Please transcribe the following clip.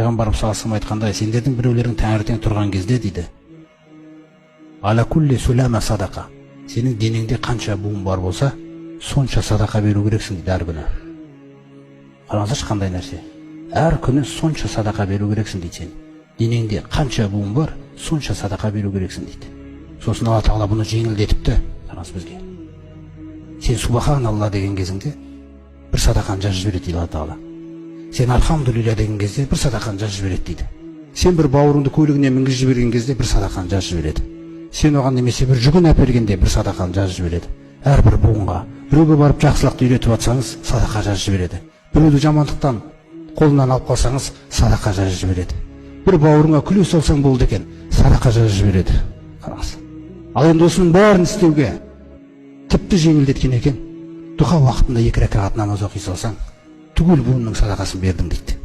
Пайғамбарымыз саллаллаху алейхи айтқандай, сендердің біреулерің таңертең тұрған кезде дейді, аля кулли сулама садақа. Сенің денеңде қанша буын бар болса, сонша садақа беру керексің дейді әр күні. Қараңыздаршы қандай нәрсе. Әр күні сонша садақа беру керексің дейді сен. Денеңде қанша буын бар, сонша садақа беру керексің дейді. Сосын Алла Тағала бұны жеңілдетіпті. Қараңыз бізге. Сен субханалла деген кезіңде бір садақаны жазып жібереді дейді Алла Тағала. Сен альхамдулилля деген кезде бір садақаны жазып жібереді дейді. Сен бір бауырыңды көлігіне мінгізіп жіберген кезде бір садақаны жазып жібереді. Сен оған немесе бір жүгін әпергенде бір садақаны жазып жібереді. Әрбір буынға біреуге барып жақсылықты үйретіп жатсаңыз, садақа жазып жібереді. Біреуді жамандықтан қолынан алып қалсаңыз, садақа жазып жібереді. Бір бауырыңа күле салсаң болды екен, садақа жазып жібереді. Қараңыз. Ал енді осының бәрін істеуге тіпті жеңілдеткен екен. Дұға уақытында 2 рәкағат намаз оқи салсаң, түгел буынның садақасын бердің дейді.